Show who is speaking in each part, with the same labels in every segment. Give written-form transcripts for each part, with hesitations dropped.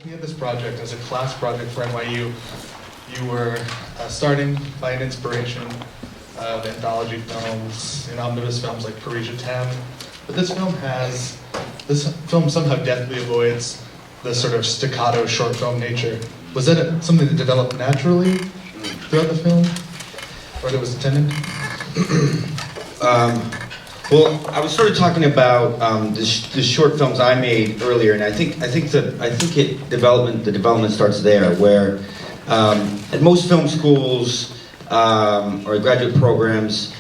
Speaker 1: Looking at this project as a class project for NYU, you were starting by an inspiration of anthology films and omnibus films like Parisian 10, but this film somehow deftly avoids the sort of staccato short film nature. Was that something that developed naturally throughout the film, or that was intended?
Speaker 2: Well, I was sort of talking about the short films I made earlier, and I think the development starts there, where at most film schools or graduate programs,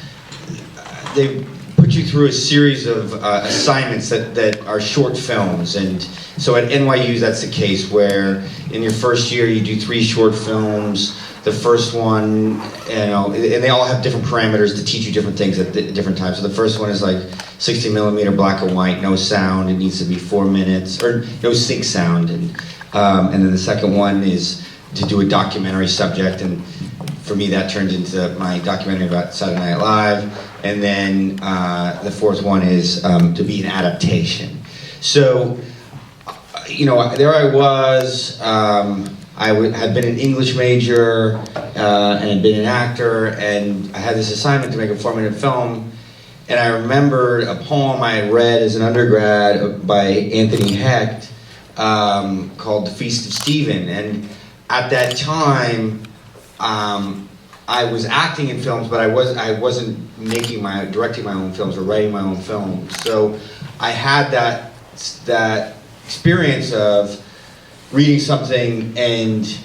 Speaker 2: they put you through a series of assignments that are short films, and so at NYU that's the case, where in your first year you do 3 short films. The first one, and they all have different parameters to teach you different things at different times. So the first one is like 60mm black and white, no sound. It needs to be 4 minutes, or no sync sound. And then the second one is to do a documentary subject. And for me, that turned into my documentary about Saturday Night Live. And then the fourth one is to be an adaptation. So, there I was. I had been an English major and had been an actor, and I had this assignment to make a 4-minute film. And I remembered a poem I had read as an undergrad by Anthony Hecht called The Feast of Stephen. And at that time, I was acting in films, but I wasn't directing my own films or writing my own films. So I had that experience of reading something and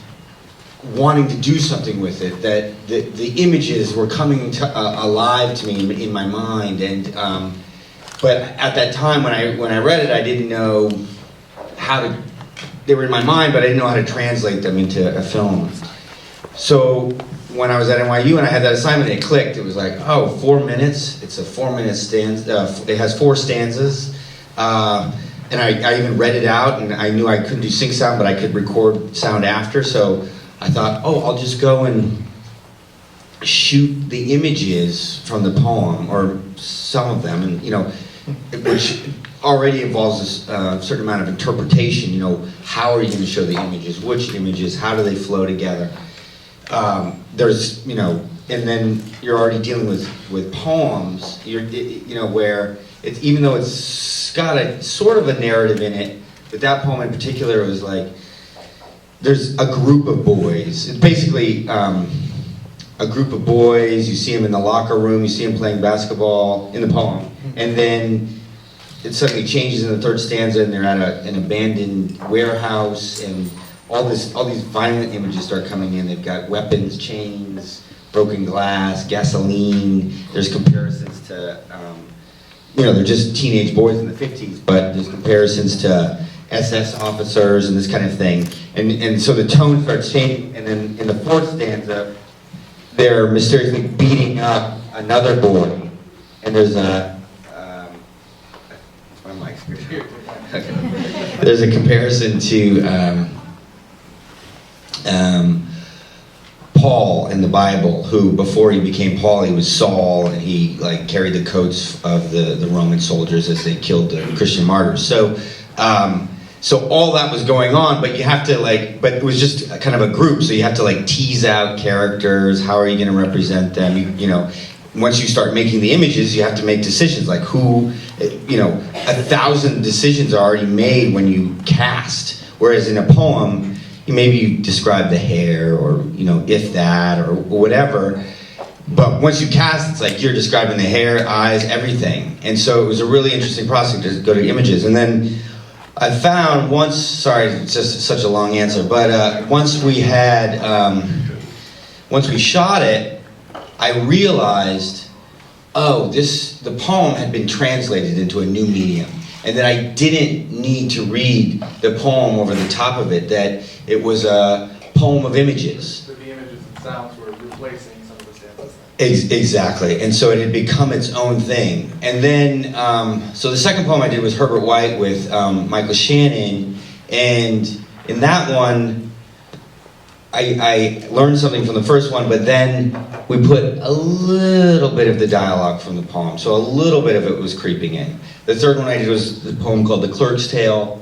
Speaker 2: wanting to do something with it, that the images were coming alive to me in my mind, and but at that time when I read it, I didn't know how to. They were in my mind, but I didn't know how to translate them into a film. So when I was at NYU and I had that assignment, it clicked. It was like, oh, 4 minutes. It's a 4-minute stanza. It has 4 stanzas. And I even read it out, and I knew I couldn't do sync sound, but I could record sound after. So I thought, oh, I'll just go and shoot the images from the poem, or some of them, and which already involves a certain amount of interpretation. How are you going to show the images? Which images? How do they flow together? There's, and then you're already dealing with poems. Where it's, even though it's got a sort of a narrative in it, but that poem in particular was like, there's a group of boys. It's basically a group of boys. You see them in the locker room. You see them playing basketball in the poem, and then it suddenly changes in the third stanza, and they're at an abandoned warehouse, and all these violent images start coming in. They've got weapons, chains, broken glass, gasoline. There's comparisons to. They're just teenage boys in the 50s, but there's comparisons to SS officers and this kind of thing. And so the tone starts changing, and then in the fourth stanza, they're mysteriously beating up another boy. And there's there's a comparison to Paul in the Bible, who before he became Paul, he was Saul, and he carried the coats of the Roman soldiers as they killed the Christian martyrs. So all that was going on, but you have to but it was just kind of a group, so you have to tease out characters. How are you going to represent them? Once you start making the images, you have to make decisions like who, 1,000 decisions are already made when you cast, whereas in a poem, maybe you describe the hair, or if that, or whatever. But once you cast, it's like you're describing the hair, eyes, everything. And so it was a really interesting process to go to images. And then I found once, sorry, it's just such a long answer, but once we shot it, I realized, the poem had been translated into a new medium. And that I didn't need to read the poem over the top of it, that it was a poem of images.
Speaker 1: So the images and sounds were replacing some of the stanzas.
Speaker 2: Exactly, and so it had become its own thing. And then, so the second poem I did was Herbert White with Michael Shannon, and in that one, I learned something from the first one, but then we put a little bit of the dialogue from the poem, so a little bit of it was creeping in. The third one I did was the poem called The Clerk's Tale,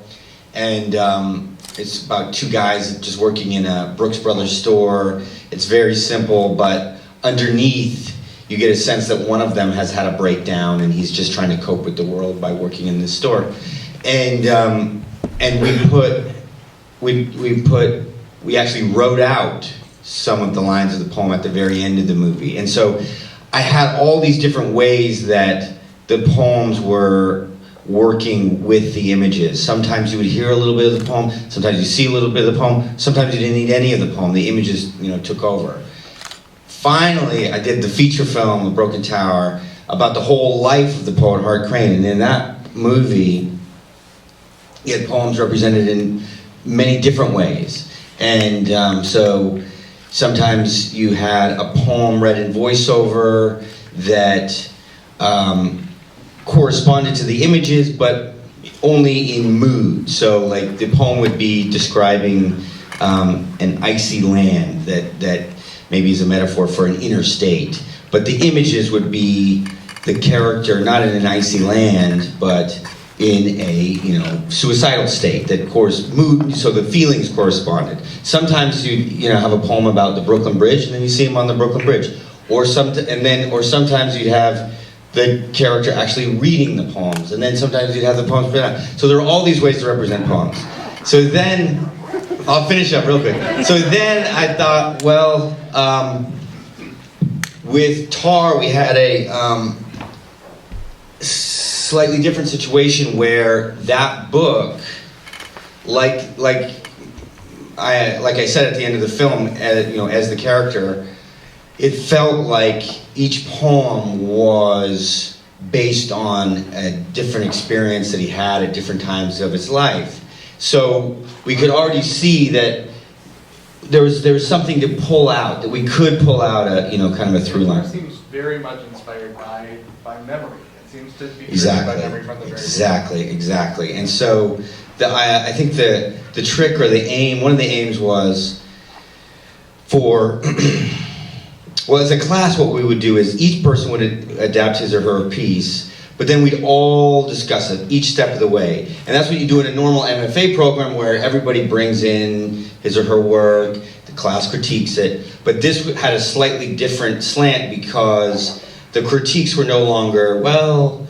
Speaker 2: and it's about two guys just working in a Brooks Brothers store. It's very simple, but underneath, you get a sense that one of them has had a breakdown and he's just trying to cope with the world by working in this store. And we actually wrote out some of the lines of the poem at the very end of the movie. And so I had all these different ways that the poems were working with the images. Sometimes you would hear a little bit of the poem, sometimes you see a little bit of the poem, sometimes you didn't need any of the poem, the images, took over. Finally, I did the feature film, The Broken Tower, about the whole life of the poet Hart Crane, and in that movie, you had poems represented in many different ways. And so sometimes you had a poem read in voiceover that corresponded to the images, but only in mood. So like the poem would be describing an icy land that maybe is a metaphor for an interstate. But the images would be the character not in an icy land, but in a suicidal state that mood, so the feelings corresponded. Sometimes you have a poem about the Brooklyn Bridge, and then you see him on the Brooklyn Bridge, or sometimes you'd have the character actually reading the poems, and then sometimes you'd have the poems printed out. So there are all these ways to represent poems. So then, I'll finish up real quick. So then I thought, well, with Tar we had a slightly different situation where that book, like I said at the end of the film, as the character, it felt like each poem was based on a different experience that he had at different times of his life. So we could already see that there was something to pull out, that we could pull out a kind of a through line.
Speaker 1: It seems very much inspired by memory. It seems to be
Speaker 2: Exactly.
Speaker 1: by memory from the very
Speaker 2: Exactly. And so I think the trick or the aim, one of the aims was for, well, as a class what we would do is each person would adapt his or her piece, but then we'd all discuss it each step of the way. And that's what you do in a normal MFA program where everybody brings in his or her work, the class critiques it, but this had a slightly different slant because the critiques were no longer, well,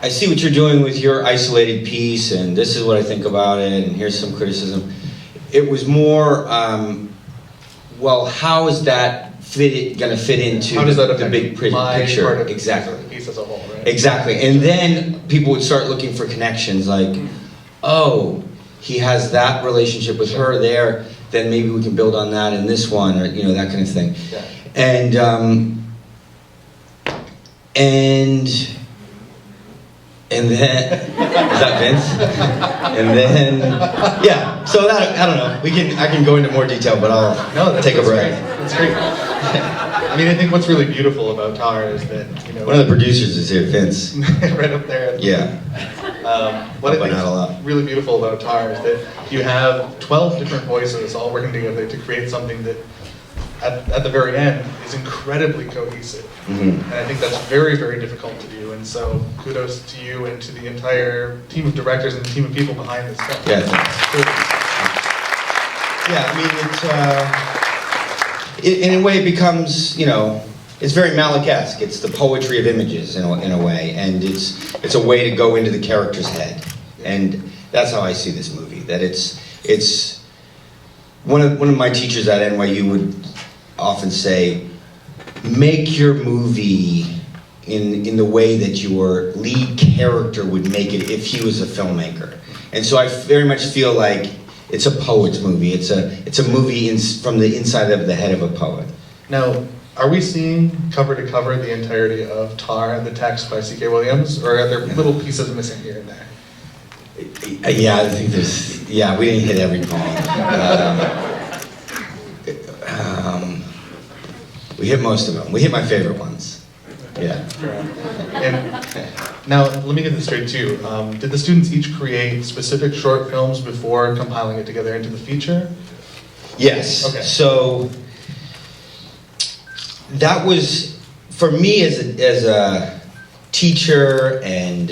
Speaker 2: I see what you're doing with your isolated piece, and this is what I think about it, and here's some criticism. It was more, well, how is that going to fit into the big picture?
Speaker 1: Part of
Speaker 2: exactly.
Speaker 1: The piece as a whole, right?
Speaker 2: Exactly, and then people would start looking for connections, like, oh, he has that relationship with her there, then maybe we can build on that in this one, or that kind of thing.
Speaker 1: Yeah.
Speaker 2: And then, is that Vince? And then, yeah. So that, I don't know. I can go into more detail, but I'll take a break.
Speaker 1: That's great. I mean, I think what's really beautiful about Tar is that
Speaker 2: one of the producers is here, Vince.
Speaker 1: right up there.
Speaker 2: Yeah.
Speaker 1: What I think is really beautiful about Tar is that you have 12 different voices all working together to create something that, at the very end, is incredibly cohesive.
Speaker 2: Mm-hmm.
Speaker 1: And I think that's very, very difficult to do. And so kudos to you and to the entire team of directors and the team of people behind this film.
Speaker 2: Yeah. Yeah, I mean, in a way it becomes, it's very Malick-esque. It's the poetry of images in a way, and it's a way to go into the character's head. And that's how I see this movie, that it's one of my teachers at NYU would often say, make your movie in the way that your lead character would make it if he was a filmmaker. And so I very much feel like it's a poet's movie. It's a movie from the inside of the head of a poet.
Speaker 1: Now, are we seeing cover to cover the entirety of Tar and the text by C.K. Williams, or are there little pieces missing here and there?
Speaker 2: Yeah, I think we didn't hit every poem. We hit most of them. We hit my favorite ones. Yeah.
Speaker 1: And now, let me get this straight too. Did the students each create specific short films before compiling it together into the feature?
Speaker 2: Yes.
Speaker 1: Okay.
Speaker 2: So that was, for me as a teacher and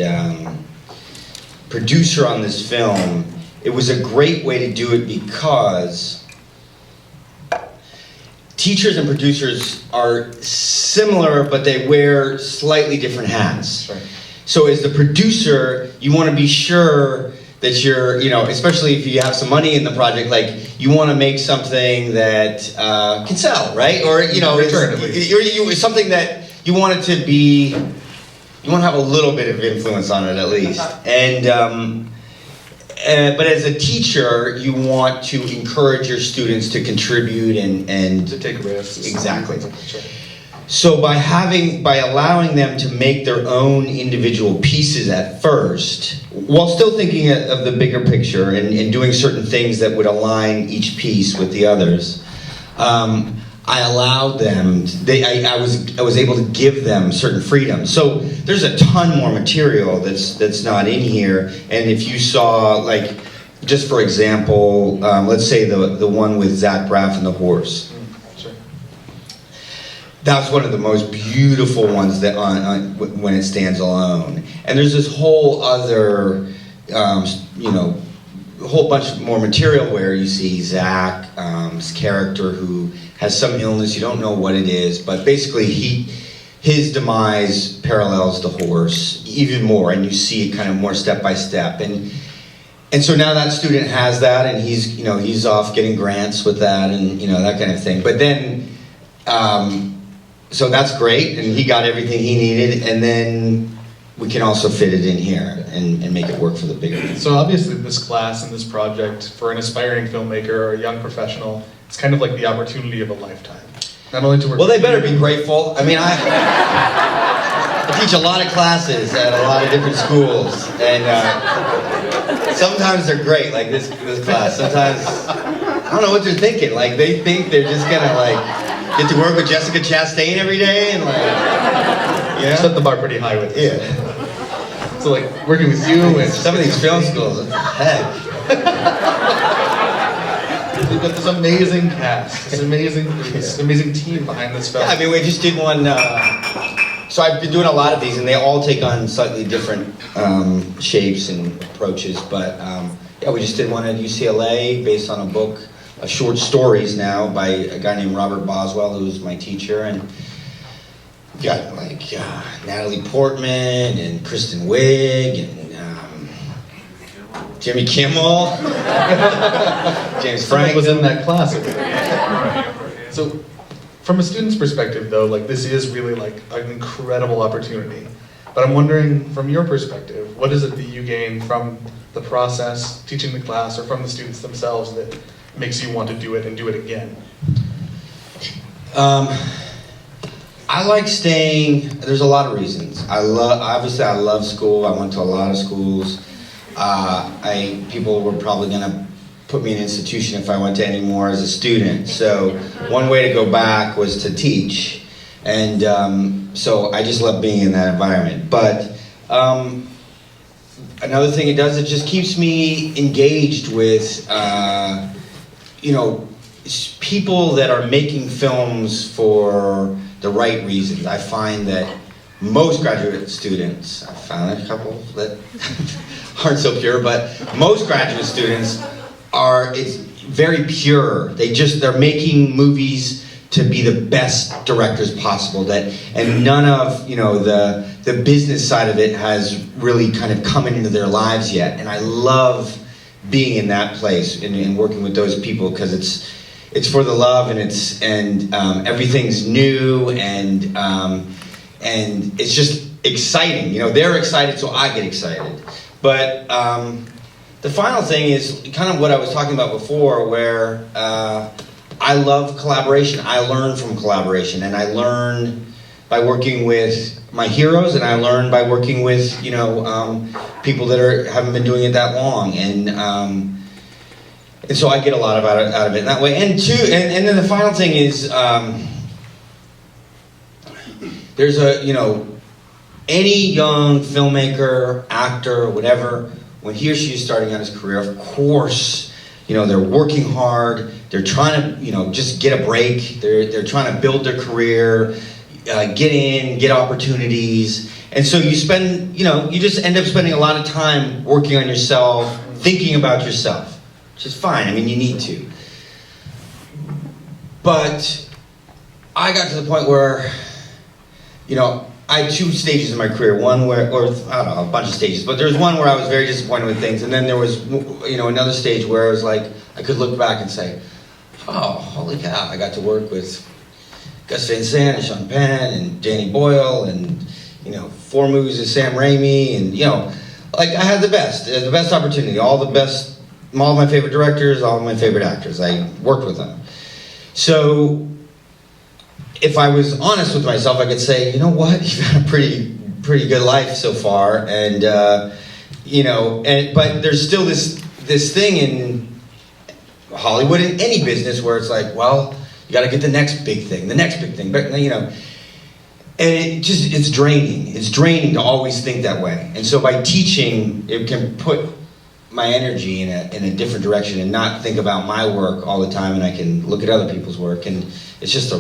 Speaker 2: producer on this film, it was a great way to do it because teachers and producers are similar, but they wear slightly different hats.
Speaker 1: Right.
Speaker 2: So as the producer, you want to be sure that you're, especially if you have some money in the project, like you want to make something that can sell, right? Or it's something that you want it to be. You want to have a little bit of influence on it at least, and. But as a teacher, you want to encourage your students to contribute and
Speaker 1: to take risks.
Speaker 2: Exactly. So by allowing them to make their own individual pieces at first, while still thinking of the bigger picture and doing certain things that would align each piece with the others, I allowed them. I was able to give them certain freedom. So there's a ton more material that's not in here. And if you saw, like, just for example, let's say the one with Zach Braff and the horse.
Speaker 1: Sure.
Speaker 2: That's one of the most beautiful ones that when it stands alone. And there's this whole other, a whole bunch more material where you see Zach's character who has some illness, you don't know what it is, but basically his demise parallels the horse even more, and you see it kind of more step by step. And so now that student has that, and he's off getting grants with that, and that kind of thing. But then, so that's great, and he got everything he needed, and then we can also fit it in here and make it work for the bigger.
Speaker 1: So obviously this class and this project for an aspiring filmmaker or a young professional, it's kind of like the opportunity of a lifetime. Not only to work.
Speaker 2: Well, they better be grateful. I mean, I teach a lot of classes at a lot of different schools, and sometimes they're great, like this class. Sometimes I don't know what they're thinking. Like they think they're just gonna get to work with Jessica Chastain every day and
Speaker 1: set the bar pretty high with this.
Speaker 2: Yeah.
Speaker 1: So like working with you and
Speaker 2: some of these film schools, what the heck?
Speaker 1: We've got this amazing cast, this amazing team behind this film.
Speaker 2: Yeah, I mean, we just did one. So I've been doing a lot of these, and they all take on slightly different shapes and approaches. But we just did one at UCLA based on a book of short stories now by a guy named Robert Boswell, who's my teacher, and got Natalie Portman and Kristen Wiig and Jimmy Kimmel, James Franco
Speaker 1: was in that class. So, from a student's perspective, though, this is really an incredible opportunity. But I'm wondering, from your perspective, what is it that you gain from the process, teaching the class, or from the students themselves that makes you want to do it and do it again?
Speaker 2: I like staying. There's a lot of reasons. Obviously I love school. I went to a lot of schools. People were probably going to put me in an institution if I went to any more as a student. So one way to go back was to teach. And so I just love being in that environment. But another thing it does, it just keeps me engaged with, people that are making films for the right reasons. I find that most graduate students, I found a couple that aren't so pure, but most graduate students it's very pure. They're making movies to be the best directors possible, and none of the business side of it has really kind of come into their lives yet. And I love being in that place and working with those people because it's for the love, and everything's new, and it's just exciting. They're excited, so I get excited. But the final thing is kind of what I was talking about before, where I love collaboration. I learn from collaboration, and I learn by working with my heroes, and I learn by working with people that haven't been doing it that long, and so I get a lot out of it in that way. And then the final thing is there's any young filmmaker, actor, whatever, when he or she is starting out his career, of course, they're working hard. They're trying to, just get a break. They're trying to build their career, get opportunities. And so you just end up spending a lot of time working on yourself, thinking about yourself, which is fine. I mean, you need to. But I got to the point where, you know, I had 2 stages in my career. One where, or I don't know, a bunch of stages, but there was one where I was very disappointed with things, and then there was, you know, another stage where I was like, I could look back and say, oh, holy cow, I got to work with Gus Van Sant and Sean Penn and Danny Boyle and, you know, 4 movies with Sam Raimi, and, you know, like I had the best opportunity, all of my favorite directors, all of my favorite actors. I worked with them. So if I was honest with myself, I could say, you know what, you've had a pretty good life so far, and you know, but there's still this thing in Hollywood, in any business, where it's like, well, you got to get the next big thing, but you know, and it's draining. It's draining to always think that way, and so by teaching, it can put my energy in a different direction and not think about my work all the time, and I can look at other people's work, and it's just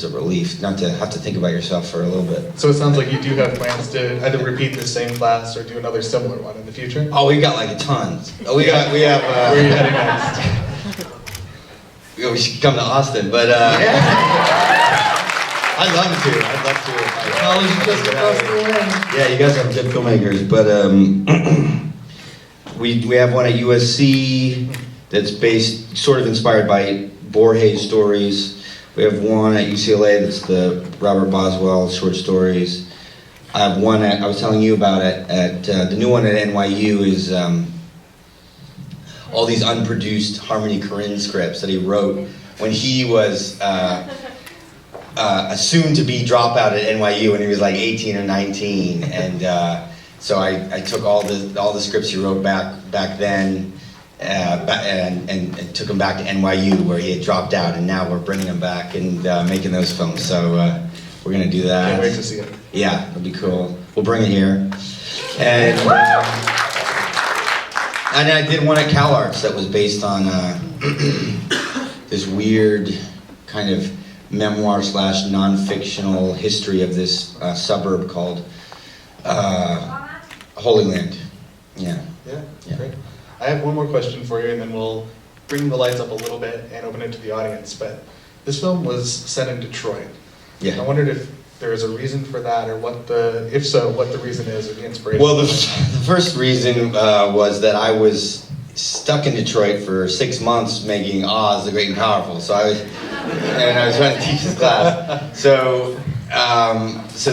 Speaker 2: a relief not to have to think about yourself for a little bit.
Speaker 1: So it sounds like you do have plans to either repeat the same class or do another similar one in the future?
Speaker 2: Oh, we got like a ton. We have.
Speaker 1: Where are you heading next?
Speaker 2: We should come to Austin, but I'd love to.
Speaker 1: College just across the way.
Speaker 2: Yeah, you guys are good filmmakers, but we have one at USC that's based, sort of inspired by Borges stories. We have one at UCLA that's the Robert Boswell short stories. I have one I was telling you about at the new one at NYU is all these unproduced Harmony Korine scripts that he wrote when he was a soon-to-be dropout at NYU when he was like 18 or 19, and so I took all the scripts he wrote back then and took them back to NYU where he had dropped out, and now we're bringing him back and making those films. So we're gonna do that.
Speaker 1: Can't wait to see it.
Speaker 2: Yeah, it'll be cool. We'll bring it here, and I did one at CalArts that was based on this weird kind of memoir / non-fictional history of this suburb called Holy Land. Yeah.
Speaker 1: Yeah, great. I have one more question for you, and then we'll bring the lights up a little bit and open it to the audience. But this film was set in Detroit.
Speaker 2: Yeah.
Speaker 1: I wondered if there is a reason for that, or if so, what the reason is, or the inspiration.
Speaker 2: Well, the first reason was that I was stuck in Detroit for 6 months making Oz the Great and Powerful. So I was trying to teach this class. So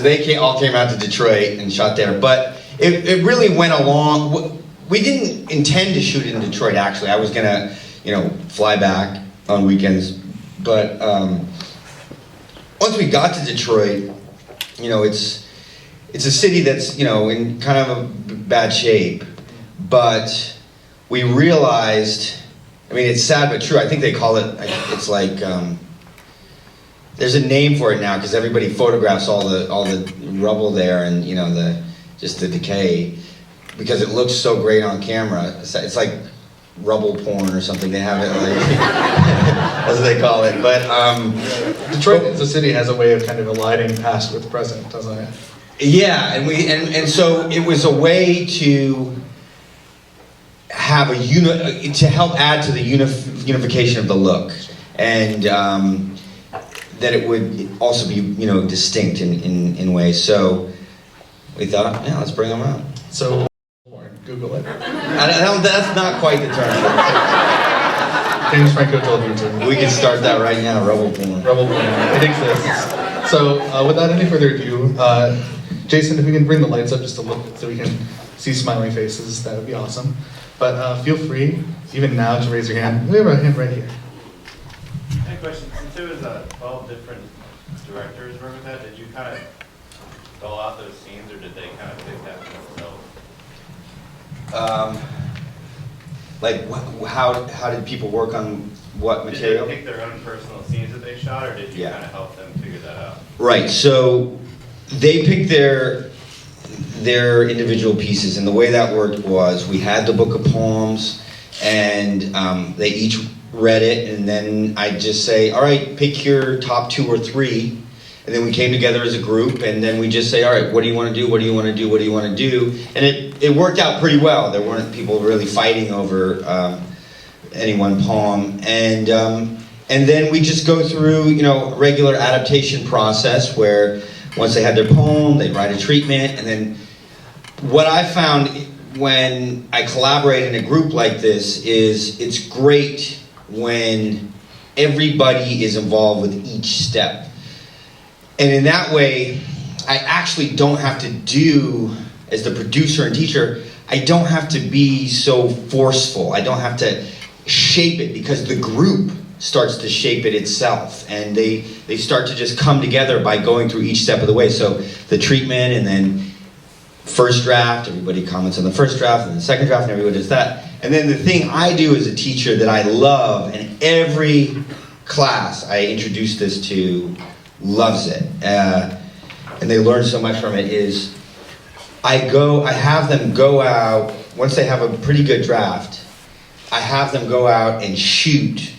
Speaker 2: they all came out to Detroit and shot there. But it really went along. We didn't intend to shoot it in Detroit, actually. I was gonna, fly back on weekends. But once we got to Detroit, it's a city that's, in kind of a bad shape. But we realized, it's sad but true. I think they call it, it's like, there's a name for it now because everybody photographs all the rubble there and, just the decay, because it looks so great on camera. It's like rubble porn or something. They have it like, that's what they call it. But
Speaker 1: Detroit as a city has a way of kind of aligning past with present, doesn't it?
Speaker 2: Yeah, and so it was a way to have to help add to the unification of the look, and that it would also be distinct in ways. So we thought, yeah, let's bring them out.
Speaker 1: So Google it.
Speaker 2: That's not quite the term.
Speaker 1: James Franco told you to.
Speaker 2: We can start that right now. Rubble porn.
Speaker 1: Rubble porn. It exists. So without any further ado, Jason, if we can bring the lights up just a little bit so we can see smiling faces, that would be awesome. But feel free, even now, to raise your hand. We have a hand right here.
Speaker 3: I have a question. Since there was 12 different directors working with that, did you kind of spell out those scenes, or did they kind of pick that themselves?
Speaker 2: How did people work on what material?
Speaker 3: Did they pick their own personal scenes that they shot, or did you kind of help them figure that out? Right.
Speaker 2: So they picked their individual pieces, and the way that worked was we had the book of poems, and they each read it, and then I'd just say, all right, pick your top 2 or 3, and then we came together as a group, and then we just say, all right, what do you want to do? What do you want to do? What do you want to do? And it worked out pretty well. There weren't people really fighting over any one poem, and then we just go through, you know, a regular adaptation process where once they had their poem, they write a treatment, and then what I found when I collaborate in a group like this is it's great when everybody is involved with each step. And in that way, I actually don't have to do, as the producer and teacher, I don't have to be so forceful. I don't have to shape it, because the group starts to shape it itself, and they start to just come together by going through each step of the way. So the treatment, and then first draft, everybody comments on the first draft, and the second draft, and everybody does that. And then the thing I do as a teacher that I love, and every class I introduce this to loves it, and they learn so much from it, is I have them go out, once they have a pretty good draft, I have them go out and shoot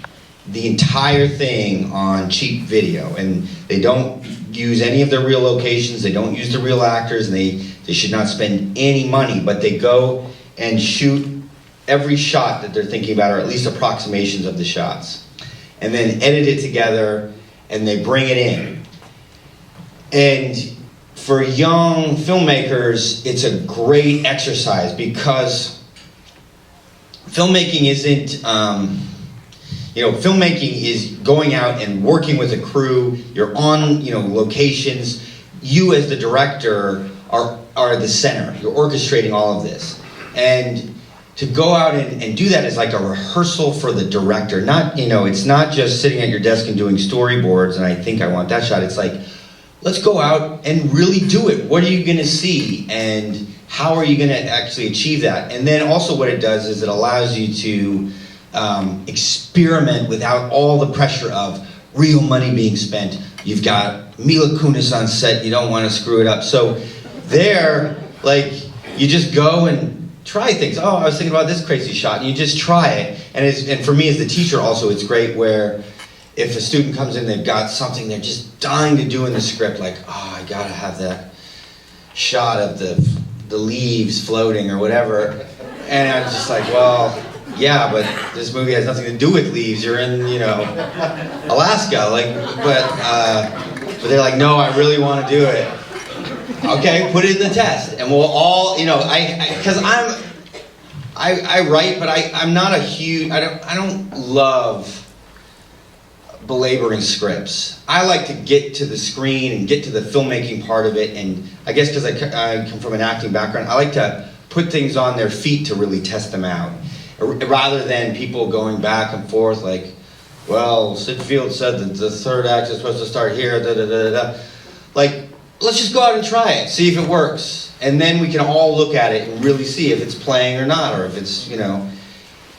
Speaker 2: the entire thing on cheap video, and they don't use any of their real locations, they don't use the real actors, and they should not spend any money, but they go and shoot every shot that they're thinking about, or at least approximations of the shots, and then edit it together, and they bring it in. And for young filmmakers, it's a great exercise, because filmmaking isn't, filmmaking is going out and working with a crew. You're on, locations. You as the director are the center. You're orchestrating all of this. And to go out and do that is like a rehearsal for the director. Not, it's not just sitting at your desk and doing storyboards and I think I want that shot. It's like, let's go out and really do it. What are you going to see? And how are you going to actually achieve that? And then also what it does is it allows you to experiment without all the pressure of real money being spent. You've got Mila Kunis on set, you don't want to screw it up. So there, you just go and try things. Oh, I was thinking about this crazy shot, and you just try it. And for me as the teacher also, it's great where if a student comes in, they've got something they're just dying to do in the script, like, oh, I gotta have that shot of the leaves floating or whatever. And I'm just like, well, yeah, but this movie has nothing to do with leaves. You're in, Alaska. But they're like, no, I really want to do it. Okay, put it in the test, and we'll all, because I write, but I'm not a huge. I don't love belaboring scripts. I like to get to the screen and get to the filmmaking part of it, and I guess because I come from an acting background, I like to put things on their feet to really test them out. Rather than people going back and forth like, well, Sid Field said that the third act is supposed to start here, da-da-da-da-da. Like, let's just go out and try it, see if it works. And then we can all look at it and really see if it's playing or not, or if it's,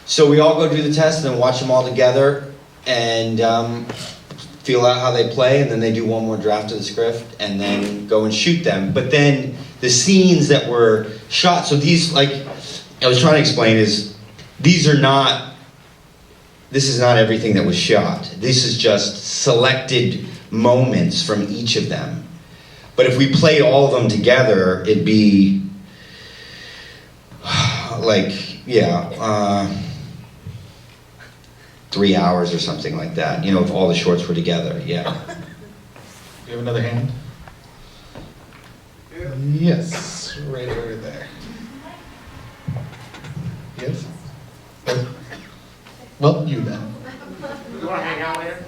Speaker 2: So we all go do the test and then watch them all together and feel out how they play, and then they do one more draft of the script and then go and shoot them. But then the scenes that were shot, so these, I was trying to explain is, this is not everything that was shot. This is just selected moments from each of them. But if we played all of them together, it'd be 3 hours or something like that, if all the shorts were together, yeah.
Speaker 1: Do you have another hand? Yes, right over there. Yes? Well, you then.
Speaker 4: You want to hang out later?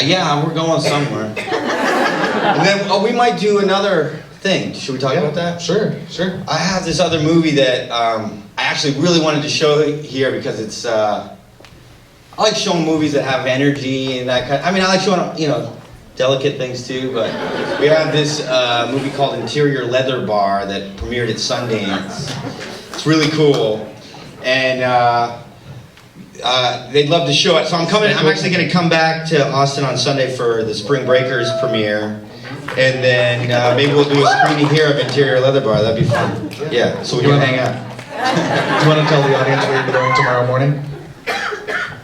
Speaker 2: Yeah, we're going somewhere. And then, we might do another thing. Should we talk about that?
Speaker 1: Sure.
Speaker 2: I have this other movie that I actually really wanted to show here because it's, I like showing movies that have energy and that kind of, I like showing, delicate things too, but we have this movie called Interior Leather Bar that premiered at Sundance. It's really cool. And they'd love to show it. So I'm actually going to come back to Austin on Sunday for the Spring Breakers premiere. And then maybe we'll do a screening here of Interior Leather Bar. That'd be fun. Yeah, so we can hang out.
Speaker 1: Do you want to tell the audience where you're going tomorrow morning?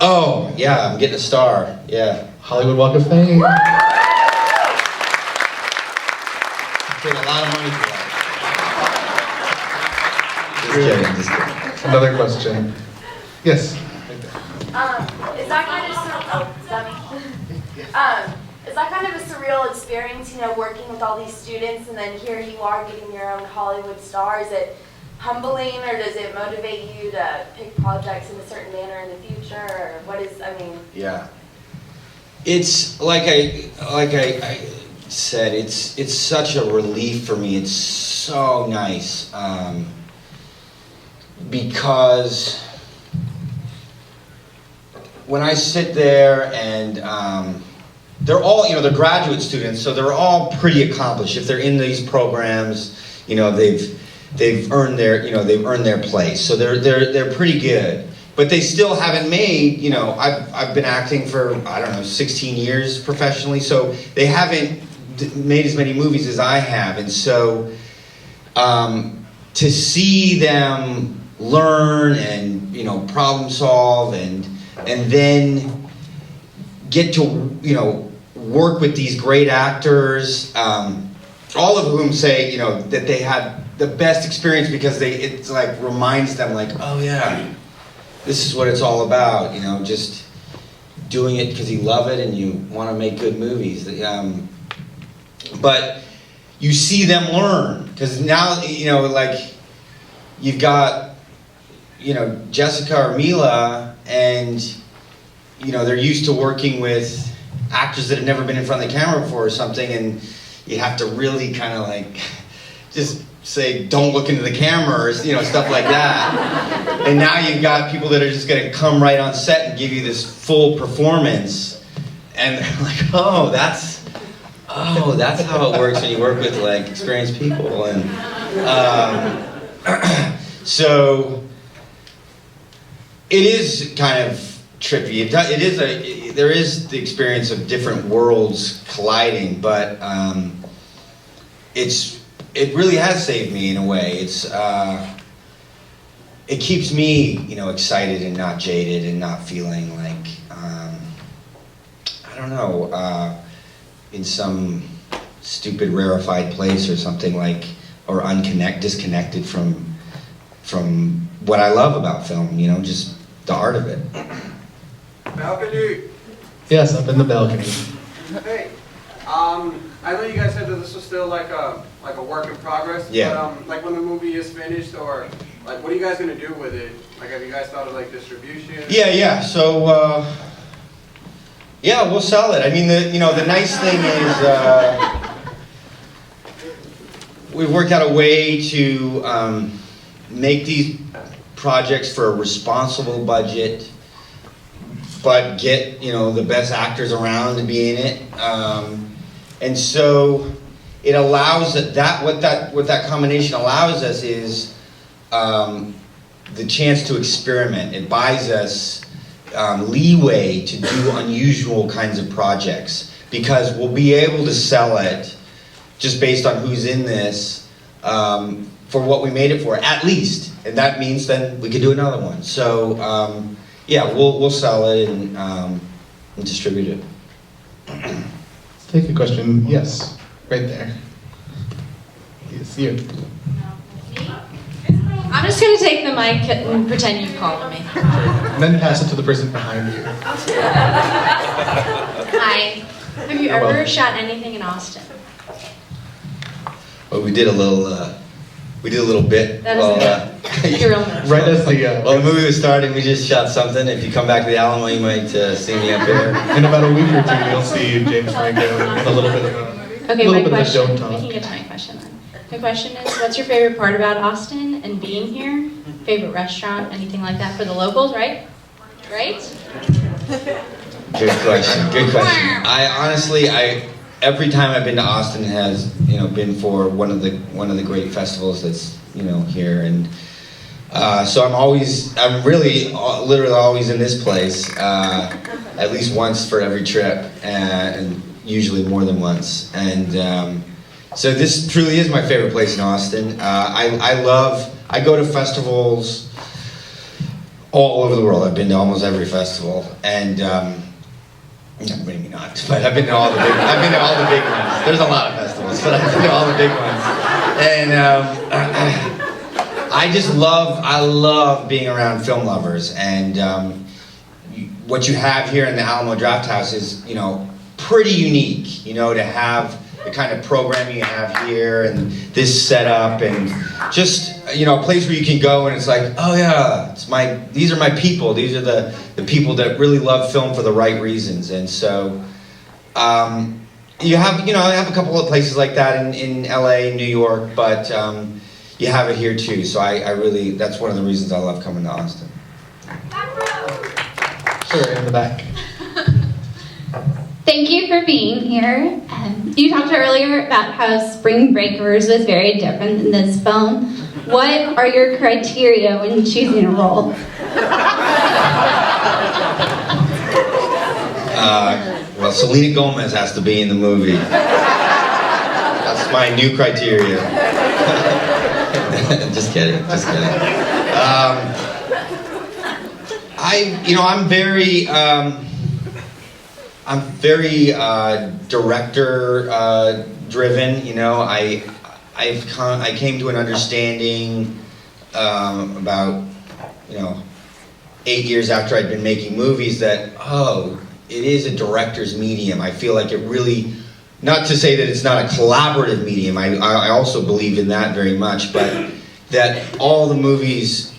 Speaker 2: Oh, yeah, I'm getting a star. Yeah.
Speaker 1: Hollywood Walk of Fame.
Speaker 2: Paid a lot of money for that. Just kidding.
Speaker 1: Another question. Yes.
Speaker 5: Is that kind of is that kind of a surreal experience, you know, working with all these students and then here you are getting your own Hollywood star? Is it humbling or does it motivate you to pick projects in a certain manner in the future? Or what is, I mean?
Speaker 2: Yeah. It's like I said, it's such a relief for me. It's so nice because when I sit there and they're all, they're graduate students, so they're all pretty accomplished. If they're in these programs, they've earned their place. So they're pretty good. But they still haven't made, I've been acting for, 16 years professionally, so they haven't made as many movies as I have. And so to see them learn and, problem solve and then get to, work with these great actors, all of whom say, that they had the best experience because it's like reminds them like, oh yeah, this is what it's all about, just doing it because you love it and you want to make good movies. But you see them learn because now, like you've got, Jessica or Mila and, they're used to working with actors that have never been in front of the camera before or something, and you have to really kind of like just say, don't look into the camera or, stuff like that. And now you've got people that are just going to come right on set and give you this full performance. And they're like, oh, that's how it works when you work with like experienced people. And so it is kind of trippy. There is the experience of different worlds colliding, but it really has saved me in a way. It keeps me, excited and not jaded and not feeling like in some stupid rarefied place or something like, or disconnected from what I love about film. Just the art of it.
Speaker 4: Balcony.
Speaker 1: Yes, up in the balcony.
Speaker 4: Hey, I know you guys said that this was still like a work in progress.
Speaker 2: Yeah.
Speaker 4: But like when the movie is finished, or like what are you guys gonna do with it? Like have you guys thought of like distribution?
Speaker 2: Yeah. So we'll sell it. I mean, the nice thing is we've worked out a way to make these projects for a responsible budget, but get the best actors around to be in it, and so it allows what that combination allows us is the chance to experiment. It buys us leeway to do unusual kinds of projects because we'll be able to sell it just based on who's in this for what we made it for, at least, and that means then we could do another one. So. We'll sell it and distribute it.
Speaker 1: Let's take a question. Yes, right there. Yes, you.
Speaker 6: I'm just going to take the mic and pretend you called me.
Speaker 1: And then pass it to the person behind you.
Speaker 6: Hi. Have you
Speaker 1: You're
Speaker 6: ever
Speaker 1: welcome.
Speaker 6: shot anything in Austin?
Speaker 2: Well, we did a little bit.
Speaker 6: That is your own.
Speaker 1: Right as the
Speaker 2: While the movie was starting, we just shot something. If you come back to the Alamo, you might see me up there.
Speaker 1: in about a week or two, you'll see James Franco with a little bit of a
Speaker 6: Okay,
Speaker 1: little
Speaker 6: my
Speaker 1: bit of a
Speaker 6: question.
Speaker 1: don't
Speaker 6: We
Speaker 1: talk.
Speaker 6: can get to my question then. My question is, what's your favorite part about Austin and being here? Favorite restaurant, anything like that for the locals, right? Right?
Speaker 2: Good question. I honestly, every time I've been to Austin has been for one of the great festivals that's here, and so I'm really literally always in this place at least once for every trip, and usually more than once. And so this truly is my favorite place in Austin. I go to festivals All over the world. I've been to almost every festival, and no, maybe not, but I've been to all the big. I've been to all the big ones. There's a lot of festivals, but I've been to all the big ones, and I just love. I love being around film lovers, and what you have here in the Alamo Drafthouse is, pretty unique. To have the kind of programming you have here and this setup, and just a place where you can go and it's like, oh yeah, these are my people. These are the people that really love film for the right reasons. And so you have I have a couple of places like that in LA, New York, but you have it here too. So I really, that's one of the reasons I love coming to Austin.
Speaker 1: Sure, in the back.
Speaker 7: Thank you for being here. You talked earlier about how Spring Breakers was very different than this film. What are your criteria when choosing a role?
Speaker 2: Well, Selena Gomez has to be in the movie. That's my new criteria. Just kidding. I'm very director driven. I came to an understanding about 8 years after I'd been making movies that it is a director's medium. I feel like it really, not to say that it's not a collaborative medium. I also believe in that very much, but that all the movies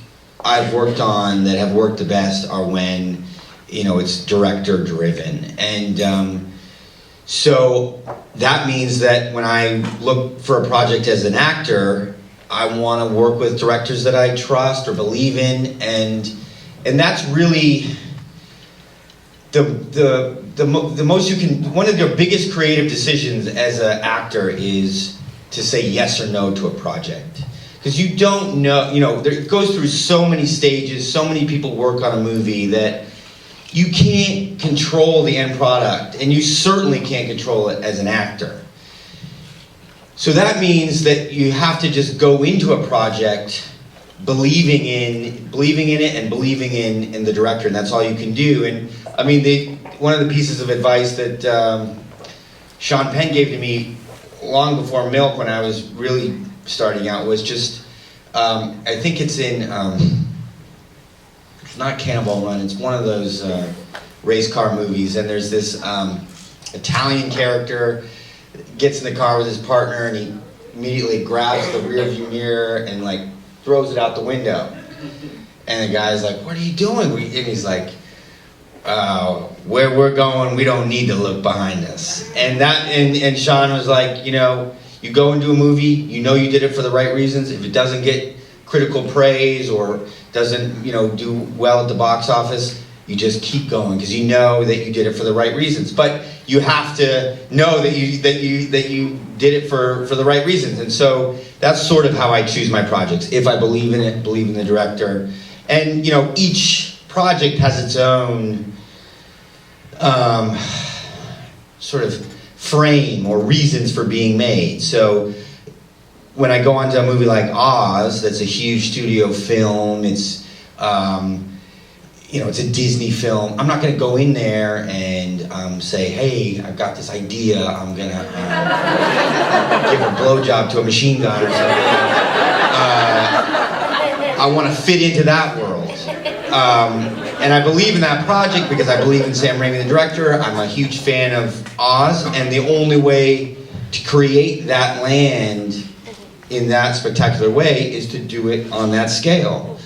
Speaker 2: I've worked on that have worked the best are when it's director driven. And so that means that when I look for a project as an actor, I want to work with directors that I trust or believe in, and that's really the most you can. One of your biggest creative decisions as an actor is to say yes or no to a project, because you don't know. It goes through so many stages. So many people work on a movie that you can't control the end product, and you certainly can't control it as an actor. So that means that you have to just go into a project believing in it and believing in the director, and that's all you can do. And I mean, one of the pieces of advice that Sean Penn gave to me long before Milk, when I was really starting out, was just, I think it's in, it's not Cannonball Run, it's one of those race car movies, and there's this Italian character gets in the car with his partner, and he immediately grabs the rear view mirror and throws it out the window. And the guy's like, "What are you doing?" And he's like, "Where we're going, we don't need to look behind us." And Sean was like, you go into a movie, you did it for the right reasons. If it doesn't get critical praise or doesn't, do well at the box office, you just keep going, because you know that you did it for the right reasons. But you have to know that you did it for the right reasons. And so that's sort of how I choose my projects. If I believe in it, believe in the director. And each project has its own sort of frame or reasons for being made. So when I go onto a movie like Oz, that's a huge studio film, it's it's a Disney film, I'm not going to go in there and say, "Hey, I've got this idea, I'm going to give a blowjob to a machine gun or something." I want to fit into that world. And I believe in that project because I believe in Sam Raimi, the director. I'm a huge fan of Oz, and the only way to create that land in that spectacular way is to do it on that scale.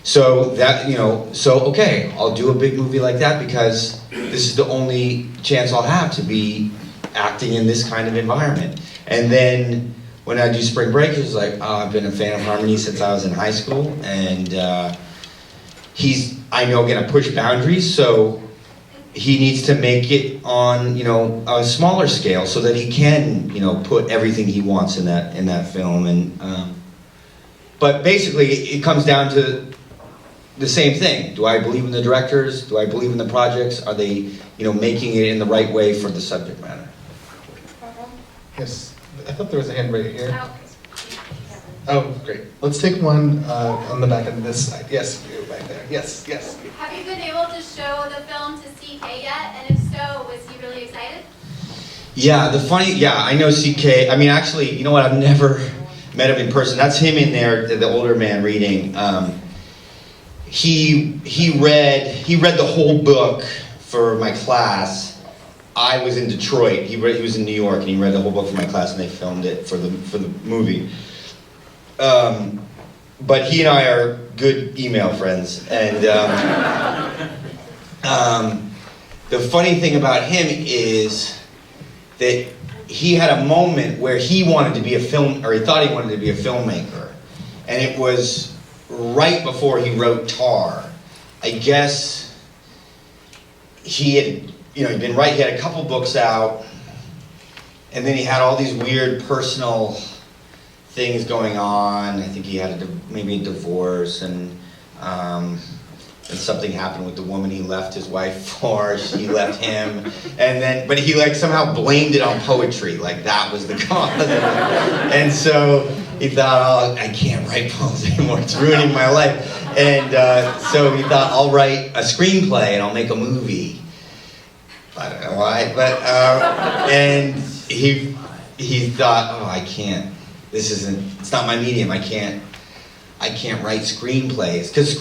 Speaker 2: So okay, I'll do a big movie like that because this is the only chance I'll have to be acting in this kind of environment. And then when I do Spring Breakers, it's like, I've been a fan of Harmony since I was in high school, and he's, I know, going to push boundaries, so he needs to make it on, a smaller scale so that he can, put everything he wants in that film. And but basically, it comes down to the same thing. Do I believe in the directors? Do I believe in the projects? Are they, making it in the right way for the subject matter?
Speaker 1: Yes, I thought there was a hand right here. Oh, great. Let's take one on the back of this side. Yes, you back there. Yes, yes.
Speaker 8: Have you been able to show the film to CK yet? And if so, was he really excited?
Speaker 2: Yeah, I know CK. I mean, actually, you know what? I've never met him in person. That's him in there, the older man reading. He read the whole book for my class. I was in Detroit. He was in New York, and he read the whole book for my class, and they filmed it for the movie. But he and I are good email friends, and the funny thing about him is that he had a moment where he wanted to be he thought he wanted to be a filmmaker, and it was right before he wrote Tar. I guess he had, he'd been he had a couple books out, and then he had all these weird personal things going on. I think he had maybe a divorce, and something happened with the woman he left his wife for. She left him, but he somehow blamed it on poetry, like that was the cause. And so he thought, I can't write poems anymore. It's ruining my life. And so he thought, I'll write a screenplay and I'll make a movie. I don't know why, but and he thought, I can't. It's not my medium. I can't write screenplays. Because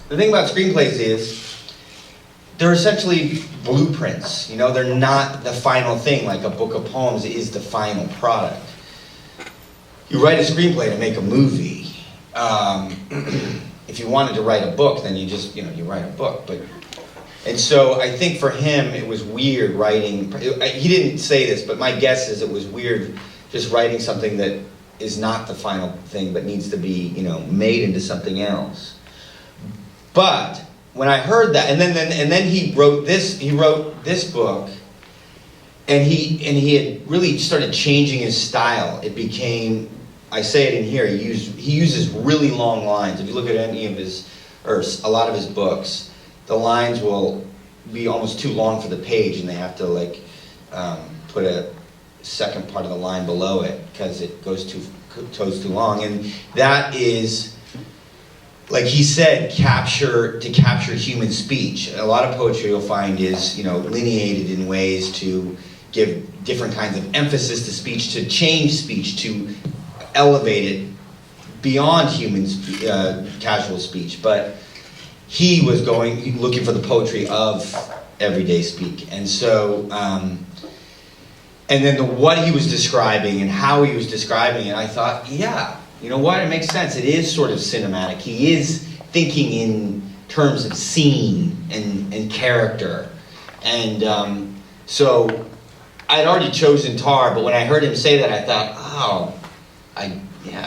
Speaker 2: the thing about screenplays is, they're essentially blueprints. They're not the final thing, like a book of poems is the final product. You write a screenplay to make a movie. If you wanted to write a book, then you just, you write a book. And so I think for him, it was weird writing. He didn't say this, but my guess is it was weird just writing something that is not the final thing, but needs to be, made into something else. But when I heard that, and then he wrote this book, and he had really started changing his style. It became, I say it in here, he uses really long lines. If you look at any of his, or a lot of his books, the lines will be almost too long for the page, and they have to put a second part of the line below it because it goes too long. And that is, like he said, to capture human speech. A lot of poetry you'll find is, lineated in ways to give different kinds of emphasis to speech, to change speech, to elevate it beyond casual speech. But he was looking for the poetry of everyday speak. And so, and then what he was describing and how he was describing it, I thought, yeah, you know what? It makes sense. It is sort of cinematic. He is thinking in terms of scene and character. And so I had already chosen Tar, but when I heard him say that, I thought, I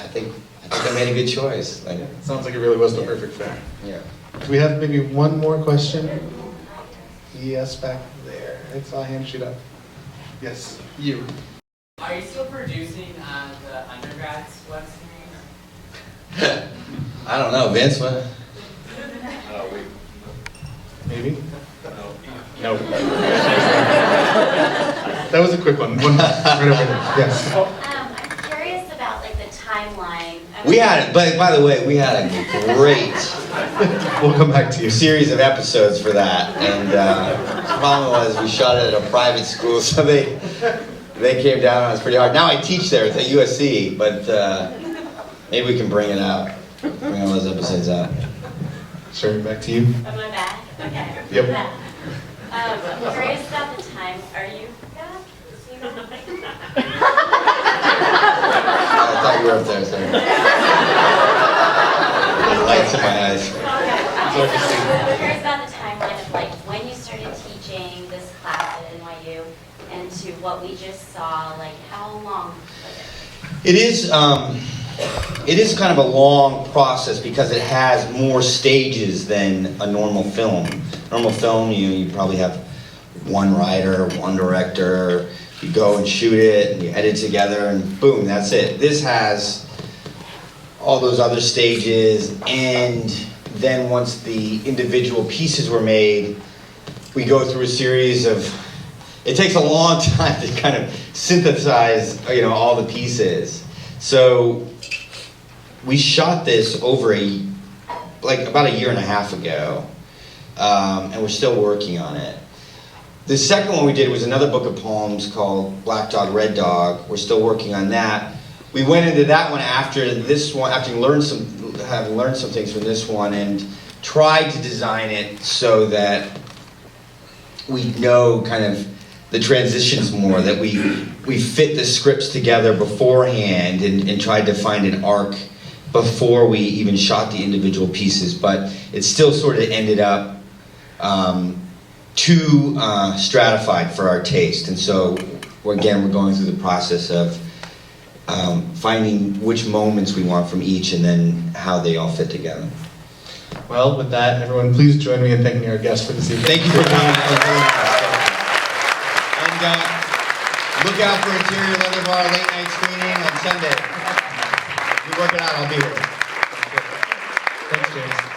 Speaker 2: think I made a good choice.
Speaker 1: Sounds like it really was the perfect fit.
Speaker 2: Yeah.
Speaker 1: Do we have maybe one more question? Yes, back there. I saw a hand shoot up. Yes, you.
Speaker 9: Are you still producing the undergrads web series?
Speaker 2: I don't know, Vince. What?
Speaker 1: Maybe? No. That was a quick one. One right over there. Yes.
Speaker 10: I'm curious about the timeline.
Speaker 2: We had, by the way, we had a great
Speaker 1: We'll come back to you.
Speaker 2: series of episodes for that, and the problem was we shot it at a private school, so they came down on us pretty hard. Now I teach there, it's at USC, but maybe we can bring it out, bring all those episodes out.
Speaker 1: Sure, back to you.
Speaker 10: Am I back? Okay.
Speaker 1: Yep.
Speaker 10: I'm curious about the time. Are you back?
Speaker 2: I thought you were up there, sorry. The lights in my eyes.
Speaker 10: I'm curious about the timeline of when you started teaching this class at NYU and to what we just saw. How long was it?
Speaker 2: It is kind of a long process because it has more stages than a normal film. Normal film, you probably have one writer, one director. You go and shoot it, and you edit together, and boom, that's it. This has all those other stages, and then once the individual pieces were made, we go through a series of, it takes a long time to kind of synthesize, all the pieces. So we shot this over like about a year and a half ago, and we're still working on it. The second one we did was another book of poems called Black Dog, Red Dog. We're still working on that. We went into that one after this one, after having learned some things from this one, and tried to design it so that we know kind of the transitions more, that we fit the scripts together beforehand and tried to find an arc before we even shot the individual pieces, but it still sort of ended up too stratified for our taste. And so, again, we're going through the process of finding which moments we want from each and then how they all fit together.
Speaker 1: Well, with that, everyone, please join me in thanking our guests for this evening.
Speaker 2: Thank you for coming. And look out for Interior Leather Bar late night screening on Sunday. If you work it out, I'll be here.
Speaker 1: Thanks, James.